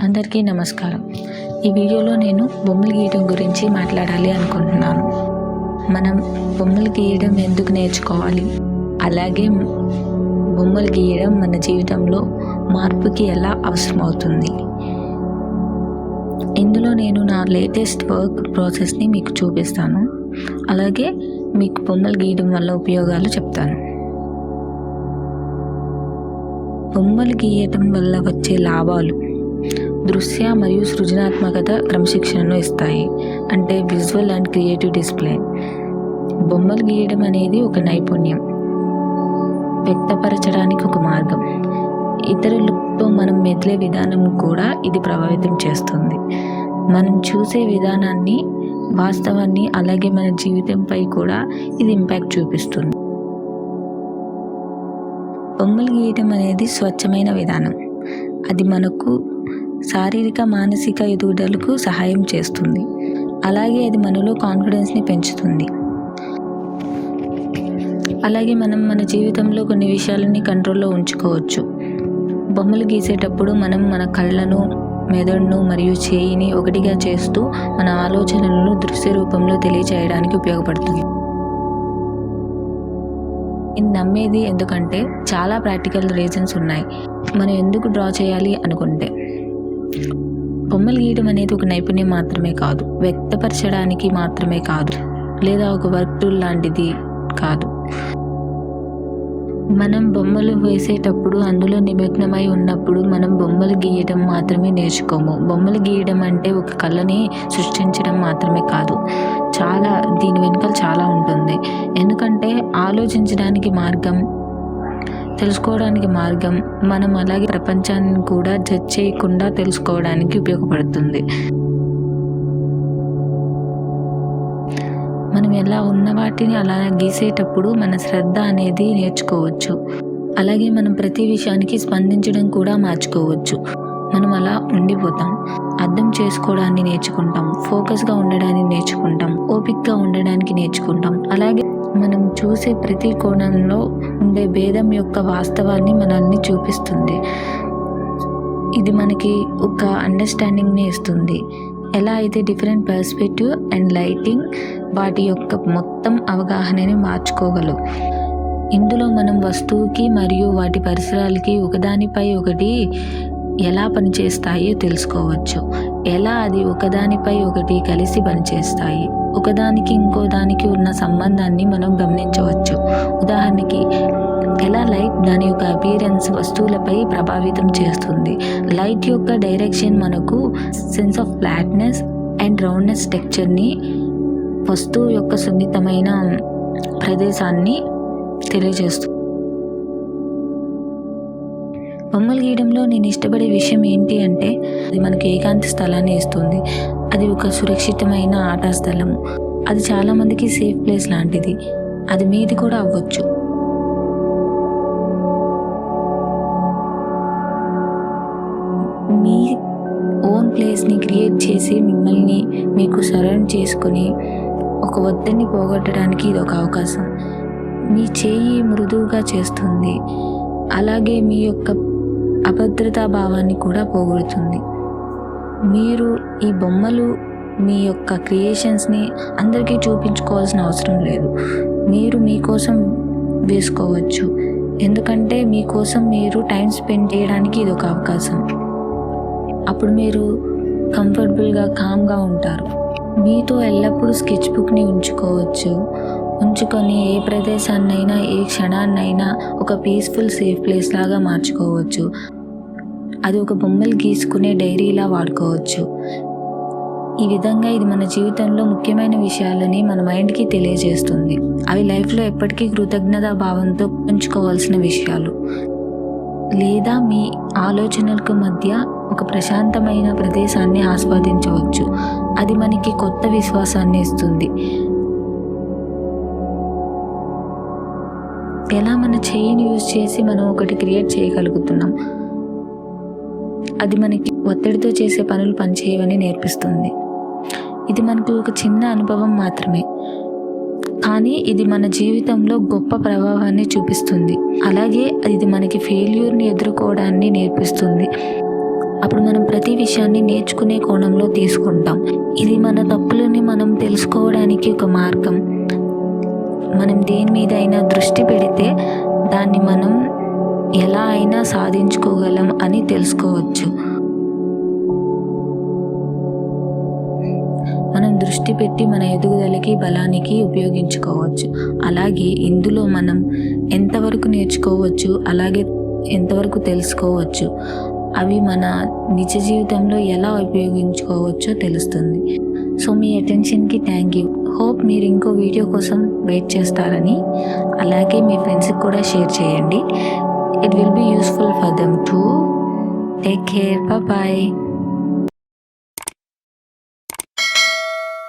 అందరికీ నమస్కారం. ఈ వీడియోలో నేను బొమ్మలు గీయడం గురించి మాట్లాడాలి అనుకుంటున్నాను. మనం బొమ్మలు గీయడం ఎందుకు నేర్చుకోవాలి, అలాగే బొమ్మలు గీయడం మన జీవితంలో మార్పుకి ఎలా అవసరమవుతుంది. ఇందులో నేను నా లేటెస్ట్ వర్క్ ప్రాసెస్ని మీకు చూపిస్తాను. అలాగే మీకు బొమ్మలు గీయడం వల్ల ఉపయోగాలు చెప్తాను. బొమ్మలు గీయటం వల్ల వచ్చే లాభాలు: దృశ్య మరియు సృజనాత్మకత క్రమశిక్షణను ఇస్తాయి, అంటే విజువల్ అండ్ క్రియేటివ్ డిస్ప్లే. బొమ్మలు గీయడం అనేది ఒక నైపుణ్యం, వ్యక్తపరచడానికి ఒక మార్గం. ఇతరులతో మనం మెదిలే విధానం కూడా ఇది ప్రభావితం చేస్తుంది. మనం చూసే విధానాన్ని, వాస్తవాన్ని, అలాగే మన జీవితంపై కూడా ఇది ఇంపాక్ట్ చూపిస్తుంది. బొమ్మలు గీయడం అనేది స్వచ్ఛమైన విధానం. అది మనకు శారీరక, మానసిక ఎదుగుదలకు సహాయం చేస్తుంది. అలాగే అది మనలో కాన్ఫిడెన్స్ని పెంచుతుంది. అలాగే మనం మన జీవితంలో కొన్ని విషయాలని కంట్రోల్లో ఉంచుకోవచ్చు. బొమ్మలు గీసేటప్పుడు మనం మన కళ్ళను, మెదడును మరియు చేయిని ఒకటిగా చేస్తూ మన ఆలోచనలను దృశ్య రూపంలో తెలియజేయడానికి ఉపయోగపడుతుంది. నేను నమ్మేది ఎందుకంటే చాలా ప్రాక్టికల్ రీజన్స్ ఉన్నాయి. మనం ఎందుకు డ్రా చేయాలి అనుకుంటే, బొమ్మలు గీయడం అనేది ఒక నైపుణ్యం మాత్రమే కాదు, వ్యక్తపరచడానికి మాత్రమే కాదు, లేదా ఒక వర్క్ టూల్ లాంటిది కాదు. మనం బొమ్మలు వేసేటప్పుడు, అందులో నిమగ్నమై ఉన్నప్పుడు మనం బొమ్మలు గీయడం మాత్రమే నేర్చుకోము. బొమ్మలు గీయడం అంటే ఒక కళని సృష్టించడం మాత్రమే కాదు, దీని వెనుక చాలా ఉంటుంది. ఎందుకంటే ఆలోచించడానికి మార్గం, తెలుసుకోవడానికి మార్గం, మనం అలాగే ప్రపంచాన్ని కూడా జడ్జ్ చేయకుండా తెలుసుకోవడానికి ఉపయోగపడుతుంది. మనం ఎలా ఉన్న వాటిని అలా గీసేటప్పుడు మన శ్రద్ధ అనేది నేర్చుకోవచ్చు. అలాగే మనం ప్రతి విషయానికి స్పందించడం కూడా మార్చుకోవచ్చు. మనం అలా ఉండిపోతాం. అర్థం చేసుకోవడాన్ని నేర్చుకుంటాం, ఫోకస్గా ఉండడాన్ని నేర్చుకుంటాం, ఓపికగా ఉండడానికి నేర్చుకుంటాం. అలాగే మనం చూసే ప్రతి కోణంలో ఉండే భేదం యొక్క వాస్తవాన్ని మనల్ని చూపిస్తుంది. ఇది మనకి ఒక అండర్స్టాండింగ్ని ఇస్తుంది. ఎలా అయితే డిఫరెంట్ పర్స్పెక్టివ్ అండ్ లైటింగ్ వాటి యొక్క మొత్తం అవగాహనని మార్చుకోగలవు. ఇందులో మనం వస్తువుకి మరియు వాటి పరిసరాలకి ఒకదానిపై ఒకటి ఎలా పనిచేస్తాయో తెలుసుకోవచ్చు. ఎలా అది ఒకదానిపై ఒకటి కలిసి పనిచేస్తాయి, ఒకదానికి ఇంకో దానికి ఉన్న సంబంధాన్ని మనం గమనించవచ్చు. ఉదాహరణకి, ఎలా లైట్ దాని యొక్క అపియరెన్స్ వస్తువులపై ప్రభావితం చేస్తుంది. లైట్ యొక్క డైరెక్షన్ మనకు sense of flatness and roundness టెక్స్చర్ని, వస్తువు యొక్క సున్నితమైన ప్రదేశాన్ని తెలియజేస్తుంది. బొమ్మలు గీయడంలో నేను ఇష్టపడే విషయం ఏంటి అంటే, అది మనకు ఏకాంత స్థలాన్ని ఇస్తుంది. అది ఒక సురక్షితమైన ఆటా స్థలం. అది చాలామందికి సేఫ్ ప్లేస్ లాంటిది. అది మీది కూడా అవ్వచ్చు. మీ ఓన్ ప్లేస్ని క్రియేట్ చేసి మిమ్మల్ని మీకు సరౌండ్ చేసుకుని ఒక ఒత్తిడిని పోగొట్టడానికి ఇది ఒక అవకాశం. మీ చేయి మృదువుగా చేస్తుంది, అలాగే మీ యొక్క అభద్రతా భావాన్ని కూడా పోగొడుతుంది. మీరు ఈ బొమ్మలు, మీ యొక్క క్రియేషన్స్ని అందరికీ చూపించుకోవాల్సిన అవసరం లేదు. మీరు మీకోసం వేసుకోవచ్చు, ఎందుకంటే మీకోసం మీరు టైం స్పెండ్ చేయడానికి ఇది ఒక అవకాశం. అప్పుడు మీరు కంఫర్టబుల్గా, కామ్గా ఉంటారు. మీతో ఎల్లప్పుడూ స్కెచ్ బుక్ని ఉంచుకొని ఏ ప్రదేశాన్నైనా, ఏ క్షణాన్నైనా ఒక పీస్ఫుల్ సేఫ్ ప్లేస్ లాగా మార్చుకోవచ్చు. అది ఒక బొమ్మలు గీసుకునే డైరీలా వాడుకోవచ్చు. ఈ విధంగా ఇది మన జీవితంలో ముఖ్యమైన విషయాలని మన మైండ్కి తెలియజేస్తుంది. అవి లైఫ్లో ఎప్పటికీ కృతజ్ఞతా భావంతో ఉంచుకోవాల్సిన విషయాలు. లేదా మీ ఆలోచనలకు మధ్య ఒక ప్రశాంతమైన ప్రదేశాన్ని ఆస్వాదించవచ్చు. అది మనకి కొత్త విశ్వాసాన్ని ఇస్తుంది. ఎలా మన చేయిని యూజ్ చేసి మనం ఒకటి క్రియేట్ చేయగలుగుతున్నాం. అది మనకి ఒత్తిడితో చేసే పనులు పనిచేయవని నేర్పిస్తుంది. ఇది మనకు ఒక చిన్న అనుభవం మాత్రమే, కానీ ఇది మన జీవితంలో గొప్ప ప్రభావాన్ని చూపిస్తుంది. అలాగే ఇది మనకి ఫెయిల్యూర్ని ఎదుర్కోవడాన్ని నేర్పిస్తుంది. అప్పుడు మనం ప్రతి విషయాన్ని నేర్చుకునే కోణంలో తీసుకుంటాం. ఇది మన తప్పులని మనం తెలుసుకోవడానికి ఒక మార్గం. మనం దేని మీద అయినా దృష్టి పెడితే దాన్ని మనం ఎలా అయినా సాధించుకోగలం అని తెలుసుకోవచ్చు. మనం దృష్టి పెట్టి మన ఎదుగుదలకి బలానికి ఉపయోగించుకోవచ్చు. అలాగే ఇందులో మనం ఎంతవరకు నేర్చుకోవచ్చు, అలాగే ఎంతవరకు తెలుసుకోవచ్చు, అవి మన నిజ జీవితంలో ఎలా ఉపయోగించుకోవచ్చో తెలుస్తుంది. సో మీ అటెన్షన్కి థ్యాంక్ యూ. హోప్ మీరు ఇంకో వీడియో కోసం వెయిట్ చేస్తారని. అలాగే మీ ఫ్రెండ్స్కి కూడా షేర్ చేయండి. It will be useful for them too. Take care. Bye.